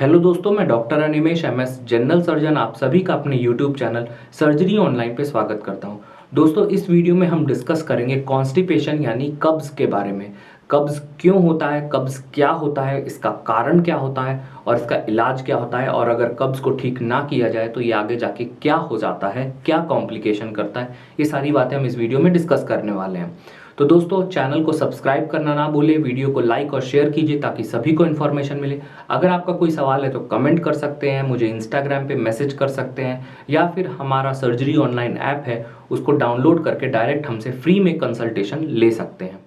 Hello दोस्तों, मैं doctor Animesh MS general surgeon आप सभी का अपने यूट्यूब चैनल सर्जरी ऑनलाइन पे स्वागत करता हूं। दोस्तों, इस वीडियो में हम डिस्कस करेंगे कॉन्स्टिपेशन यानी कब्ज के बारे में। कब्ज क्यों होता है, कब्ज क्या होता है, इसका कारण क्या होता है और इसका इलाज क्या होता है, और अगर कब्ज को ठीक ना किया जाए तो ये आगे जाके क्या हो जाता है, क्या कॉम्प्लिकेशन करता है, ये सारी बातें हम इस वीडियो में डिस्कस करने वाले हैं। तो दोस्तों, चैनल को सब्सक्राइब करना ना भूलें, वीडियो को लाइक और शेयर कीजिए ताकि सभी को इन्फॉर्मेशन मिले। अगर आपका कोई सवाल है तो कमेंट कर सकते हैं, मुझे इंस्टाग्राम पे मैसेज कर सकते हैं, या फिर हमारा सर्जरी ऑनलाइन ऐप है उसको डाउनलोड करके डायरेक्ट हमसे फ्री में कंसल्टेशन ले सकते हैं।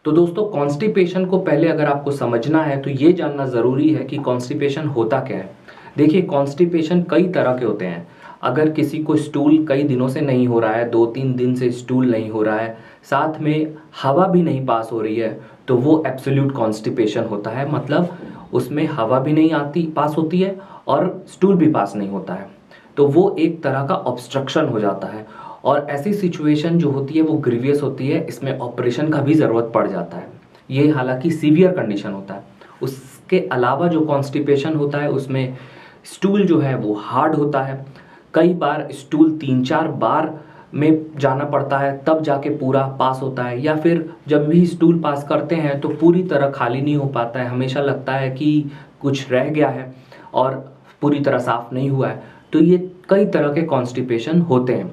तो दोस्तों, कॉन्स्टिपेशन को पहले अगर आपको समझना है तो ये जानना ज़रूरी है कि कॉन्स्टिपेशन होता क्या है। देखिए, कॉन्स्टिपेशन कई तरह के होते हैं। अगर किसी को स्टूल कई दिनों से नहीं हो रहा है, 2-3 दिन से स्टूल नहीं हो रहा है, साथ में हवा भी नहीं पास हो रही है, तो वो एब्सोल्यूट कॉन्स्टिपेशन होता है। मतलब उसमें हवा भी नहीं आती पास होती है और स्टूल भी पास नहीं होता है, तो वो एक तरह का ऑब्स्ट्रक्शन हो जाता है। और ऐसी सिचुएशन जो होती है वो ग्रीवियस होती है, इसमें ऑपरेशन का भी ज़रूरत पड़ जाता है। ये हालांकि सीवियर कंडीशन होता है। उसके अलावा जो कॉन्स्टिपेशन होता है उसमें स्टूल जो है वो हार्ड होता है। कई बार स्टूल 3-4 बार में जाना पड़ता है तब जाके पूरा पास होता है, या फिर जब भी स्टूल पास करते हैं तो पूरी तरह खाली नहीं हो पाता है, हमेशा लगता है कि कुछ रह गया है और पूरी तरह साफ नहीं हुआ है। तो ये कई तरह के कॉन्स्टिपेशन होते हैं।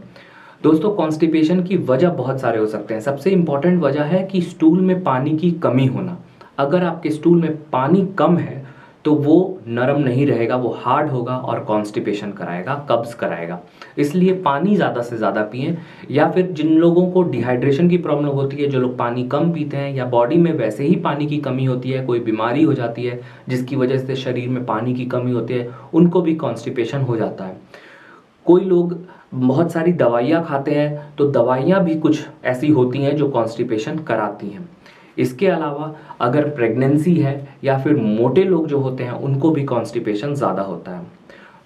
दोस्तों, कॉन्स्टिपेशन की वजह बहुत सारे हो सकते हैं। सबसे इंपॉर्टेंट वजह है कि स्टूल में पानी की कमी होना। अगर आपके स्टूल में पानी कम है तो वो नरम नहीं रहेगा, वो हार्ड होगा और कॉन्स्टिपेशन कराएगा, कब्ज कराएगा। इसलिए पानी ज़्यादा से ज़्यादा पिएं। या फिर जिन लोगों को डिहाइड्रेशन की प्रॉब्लम होती है, जो लोग पानी कम पीते हैं, या बॉडी में वैसे ही पानी की कमी होती है, कोई बीमारी हो जाती है जिसकी वजह से शरीर में पानी की कमी होती है, उनको भी कॉन्स्टिपेशन हो जाता है। कोई लोग बहुत सारी दवाइयाँ खाते हैं तो दवाइयाँ भी कुछ ऐसी होती हैं जो कॉन्स्टिपेशन कराती हैं। इसके अलावा अगर प्रेगनेंसी है या फिर मोटे लोग जो होते हैं उनको भी कॉन्स्टिपेशन ज़्यादा होता है।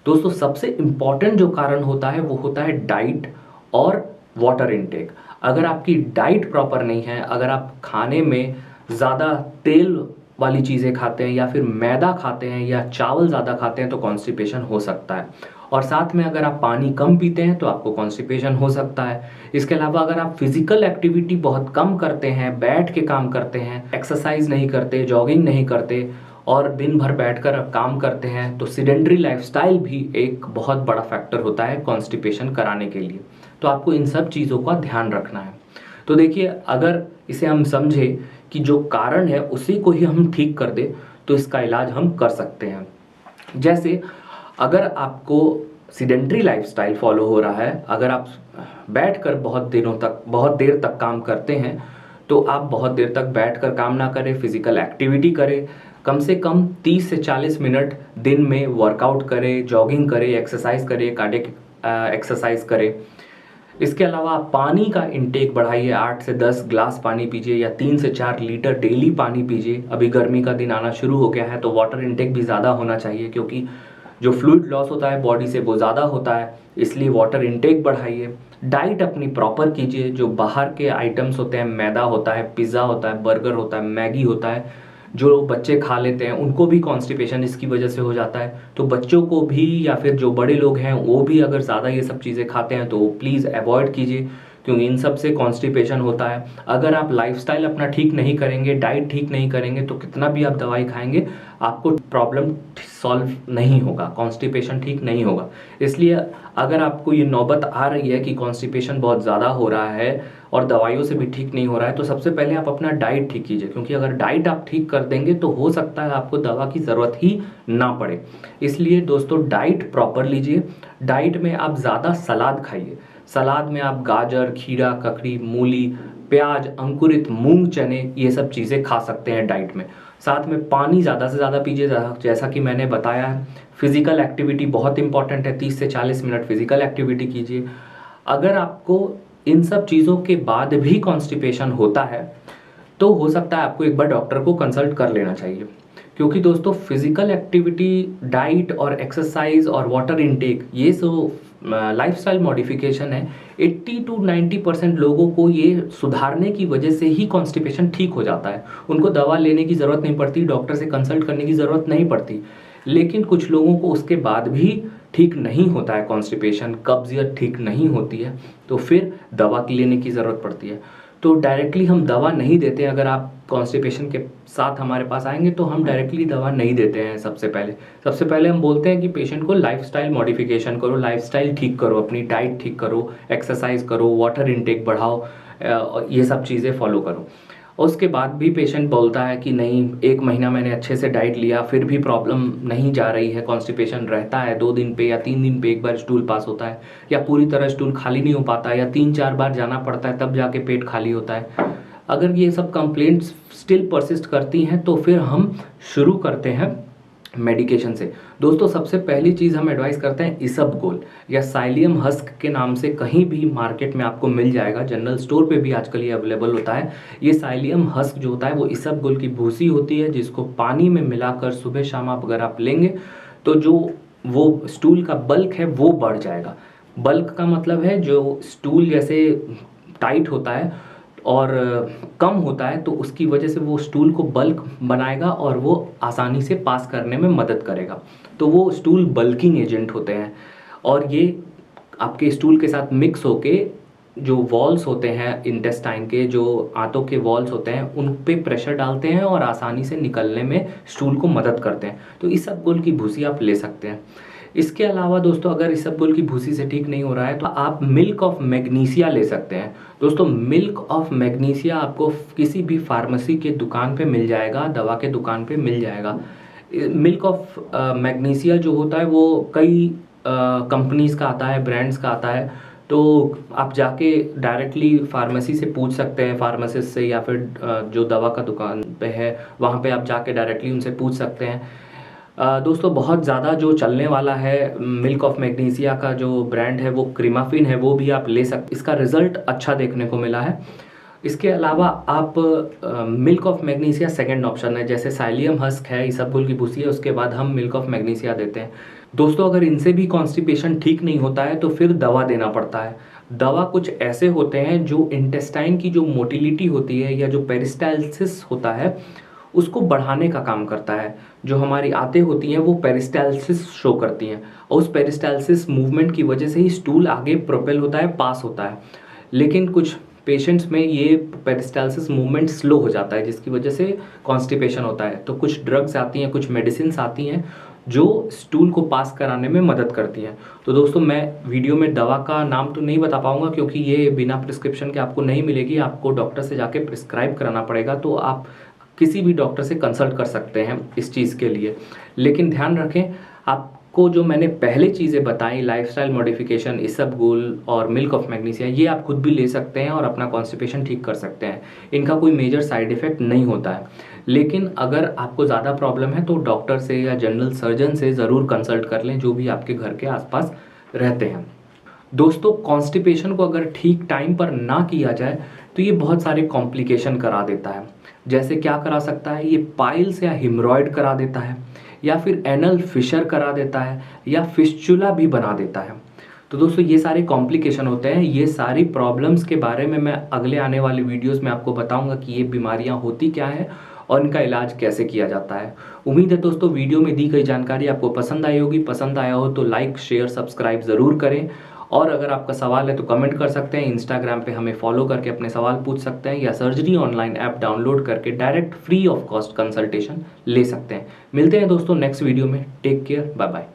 दोस्तों, सबसे इम्पॉर्टेंट जो कारण होता है वो होता है डाइट और वाटर इनटेक। अगर आपकी डाइट प्रॉपर नहीं है, अगर आप खाने में ज़्यादा तेल वाली चीज़ें खाते हैं या फिर मैदा खाते हैं या चावल ज़्यादा खाते हैं तो कॉन्स्टिपेशन हो सकता है। और साथ में अगर आप पानी कम पीते हैं तो आपको कॉन्स्टिपेशन हो सकता है। इसके अलावा अगर आप फिजिकल एक्टिविटी बहुत कम करते हैं, बैठ के काम करते हैं, एक्सरसाइज नहीं करते, जॉगिंग नहीं करते और दिन भर बैठकर आप काम करते हैं, तो सिडेंट्री लाइफस्टाइल भी एक बहुत बड़ा फैक्टर होता है कॉन्स्टिपेशन कराने के लिए। तो आपको इन सब चीज़ों का ध्यान रखना है। तो देखिए, अगर इसे हम समझे कि जो कारण है उसी को ही हम ठीक कर दे तो इसका इलाज हम कर सकते हैं। जैसे अगर आपको सिडेंट्री लाइफस्टाइल फॉलो हो रहा है, अगर आप बैठकर बहुत देर तक काम करते हैं, तो आप बहुत देर तक बैठकर काम ना करें, फिजिकल एक्टिविटी करें। कम से कम 30 से 40 मिनट दिन में वर्कआउट करें, जॉगिंग करें, एक्सरसाइज करें, कार्डियक एक्सरसाइज करें। इसके अलावा आप पानी का इंटेक बढ़ाइए, 8 से 10 ग्लास पानी पीजिए या 3 से 4 लीटर डेली पानी पीजिए। अभी गर्मी का दिन आना शुरू हो गया है तो वाटर इंटेक भी ज़्यादा होना चाहिए, क्योंकि जो फ्लूइड लॉस होता है बॉडी से वो ज़्यादा होता है, इसलिए वाटर इंटेक बढ़ाइए। डाइट अपनी प्रॉपर कीजिए। जो बाहर के आइटम्स होते हैं, मैदा होता है, पिज़्ज़ा होता है, बर्गर होता है, मैगी होता है, जो बच्चे खा लेते हैं उनको भी कॉन्स्टिपेशन इसकी वजह से हो जाता है। तो बच्चों को भी या फिर जो बड़े लोग हैं वो भी अगर ज़्यादा ये सब चीज़ें खाते हैं तो प्लीज़ अवॉइड कीजिए, क्योंकि इन सब से कॉन्स्टिपेशन होता है। अगर आप लाइफस्टाइल अपना ठीक नहीं करेंगे, डाइट ठीक नहीं करेंगे, तो कितना भी आप दवाई खाएंगे आपको प्रॉब्लम सॉल्व नहीं होगा, कॉन्स्टिपेशन ठीक नहीं होगा। इसलिए अगर आपको ये नौबत आ रही है कि कॉन्स्टिपेशन बहुत ज़्यादा हो रहा है और दवाइयों से भी ठीक नहीं हो रहा है, तो सबसे पहले आप अपना डाइट ठीक कीजिए, क्योंकि अगर डाइट आप ठीक कर देंगे तो हो सकता है आपको दवा की ज़रूरत ही ना पड़े। इसलिए दोस्तों, डाइट प्रॉपर लीजिए। डाइट में आप ज़्यादा सलाद खाइए। सलाद में आप गाजर, खीरा, ककड़ी, मूली, प्याज, अंकुरित मूंग, चने, ये सब चीज़ें खा सकते हैं डाइट में। साथ में पानी ज़्यादा से ज़्यादा पीजिए, जैसा कि मैंने बताया है। फिजिकल एक्टिविटी बहुत इंपॉर्टेंट है, 30 से 40 मिनट फिजिकल एक्टिविटी कीजिए। अगर आपको इन सब चीज़ों के बाद भी कॉन्स्टिपेशन होता है तो हो सकता है आपको एक बार डॉक्टर को कंसल्ट कर लेना चाहिए, क्योंकि दोस्तों फिजिकल एक्टिविटी, डाइट और एक्सरसाइज और वाटर इनटेक, ये सब लाइफस्टाइल मॉडिफिकेशन है, 80 to 90% लोगों को ये सुधारने की वजह से ही कॉन्स्टिपेशन ठीक हो जाता है। उनको दवा लेने की ज़रूरत नहीं पड़ती, डॉक्टर से कंसल्ट करने की ज़रूरत नहीं पड़ती। लेकिन कुछ लोगों को उसके बाद भी ठीक नहीं होता है कॉन्स्टिपेशन, कब्जियत ठीक नहीं होती है, तो फिर दवा लेने की ज़रूरत पड़ती है। तो डायरेक्टली हम दवा नहीं देते। अगर आप कॉन्स्टिपेशन के साथ हमारे पास आएंगे तो हम डायरेक्टली दवा नहीं देते हैं। सबसे पहले हम बोलते हैं कि पेशेंट को लाइफस्टाइल मॉडिफिकेशन करो, लाइफस्टाइल ठीक करो, अपनी डाइट ठीक करो, एक्सरसाइज करो, वाटर इनटेक बढ़ाओ, ये सब चीज़ें फॉलो करो। उसके बाद भी पेशेंट बोलता है कि नहीं, 1 महीना मैंने अच्छे से डाइट लिया फिर भी प्रॉब्लम नहीं जा रही है, कॉन्स्टिपेशन रहता है, 2 दिन पे या 3 दिन पे एक बार स्टूल पास होता है, या पूरी तरह स्टूल खाली नहीं हो पाता है, या 3-4 बार जाना पड़ता है तब जाके पेट खाली होता है। अगर ये सब कंप्लेंट्स स्टिल परसिस्ट करती हैं तो फिर हम शुरू करते हैं मेडिकेशन से। दोस्तों, सबसे पहली चीज़ हम एडवाइस करते हैं इसबगोल या साइलियम हस्क के नाम से कहीं भी मार्केट में आपको मिल जाएगा, जनरल स्टोर पे भी आजकल ये अवेलेबल होता है। ये साइलियम हस्क जो होता है वो इसबगोल की भूसी होती है, जिसको पानी में मिलाकर सुबह शाम आप अगर आप लेंगे तो जो वो स्टूल का बल्क है वो बढ़ जाएगा। बल्क का मतलब है जो स्टूल जैसे टाइट होता है और कम होता है, तो उसकी वजह से वो स्टूल को बल्क बनाएगा और वो आसानी से पास करने में मदद करेगा। तो वो स्टूल बल्किंग एजेंट होते हैं, और ये आपके स्टूल के साथ मिक्स होके जो वॉल्स होते हैं इंटेस्टाइन के, जो आंतों के वॉल्स होते हैं, उन पे प्रेशर डालते हैं और आसानी से निकलने में स्टूल को मदद करते हैं। तो इसबगोल की भूसी आप ले सकते हैं। इसके अलावा दोस्तों, अगर इसबगोल की भूसी से ठीक नहीं हो रहा है तो आप मिल्क ऑफ मैग्नीशिया ले सकते हैं। दोस्तों, मिल्क ऑफ मैग्नीशिया आपको किसी भी फार्मेसी के दुकान पे मिल जाएगा, दवा के दुकान पे मिल जाएगा। मिल्क ऑफ मैग्नीशिया जो होता है वो कई कंपनीज़ का आता है, ब्रांड्स का आता है। तो आप जाके डायरेक्टली फार्मेसी से पूछ सकते हैं, फार्मासिस्ट से, या फिर जो दवा का दुकान पे है वहाँ पे आप जाके डायरेक्टली उनसे पूछ सकते हैं। दोस्तों, बहुत ज़्यादा जो चलने वाला है मिल्क ऑफ मैग्नीशिया का जो ब्रांड है वो क्रीमाफिन है, वो भी आप ले सकते, इसका रिज़ल्ट अच्छा देखने को मिला है। इसके अलावा आप milk of magnesia second option है, जैसे साइलियम हस्क है, इसबगोल की भूसी है, उसके बाद हम मिल्क ऑफ मैग्नीशिया देते हैं। दोस्तों, अगर इनसे भी कॉन्स्टिपेशन ठीक नहीं होता है तो फिर दवा देना पड़ता है। दवा कुछ ऐसे होते हैं जो इंटेस्टाइन की जो मोटिलिटी होती है या जो पेरिस्टाल्सिस होता है उसको बढ़ाने का काम करता है। जो हमारी आंतें होती हैं वो पेरिस्टाल्सिस शो करती हैं, और उस पेरिस्टाल्सिस मूवमेंट की वजह से ही स्टूल आगे प्रोपेल होता है, पास होता है। लेकिन कुछ पेशेंट्स में ये पेरिस्टाल्सिस मूवमेंट स्लो हो जाता है, जिसकी वजह से कॉन्स्टिपेशन होता है। तो कुछ ड्रग्स आती हैं, कुछ मेडिसिन आती हैं जो स्टूल को पास कराने में मदद करती हैं। तो दोस्तों, मैं वीडियो में दवा का नाम तो नहीं बता पाऊंगा क्योंकि ये बिना प्रिस्क्रिप्शन के आपको नहीं मिलेगी, आपको डॉक्टर से जाके प्रिस्क्राइब कराना पड़ेगा। तो आप किसी भी डॉक्टर से कंसल्ट कर सकते हैं इस चीज़ के लिए। लेकिन ध्यान रखें, आपको जो मैंने पहले चीज़ें बताई, लाइफस्टाइल मॉडिफिकेशन, इसबगोल और मिल्क ऑफ मैग्नीशिया, ये आप खुद भी ले सकते हैं और अपना कॉन्स्टिपेशन ठीक कर सकते हैं। इनका कोई मेजर साइड इफ़ेक्ट नहीं होता है। लेकिन अगर आपको ज़्यादा प्रॉब्लम है तो डॉक्टर से या जनरल सर्जन से ज़रूर कंसल्ट कर लें, जो भी आपके घर के आसपास रहते हैं। दोस्तों, कॉन्स्टिपेशन को अगर ठीक टाइम पर ना किया जाए तो ये बहुत सारे कॉम्प्लिकेशन करा देता है। जैसे क्या करा सकता है, ये पाइल्स या हिमरॉयड करा देता है, या फिर एनल फिशर करा देता है, या फिस्चुला भी बना देता है। तो दोस्तों, ये सारे कॉम्प्लिकेशन होते हैं। ये सारी प्रॉब्लम्स के बारे में मैं अगले आने वाली वीडियोस में आपको बताऊंगा कि ये बीमारियां होती क्या है और इनका इलाज कैसे किया जाता है। उम्मीद है दोस्तों, वीडियो में दी गई जानकारी आपको पसंद आई होगी। पसंद आया हो तो लाइक, शेयर, सब्सक्राइब ज़रूर करें, और अगर आपका सवाल है तो कमेंट कर सकते हैं। इंस्टाग्राम पे हमें फॉलो करके अपने सवाल पूछ सकते हैं, या सर्जरी ऑनलाइन ऐप डाउनलोड करके direct free of cost consultation ले सकते हैं। मिलते हैं दोस्तों नेक्स्ट वीडियो में। Take care, bye bye.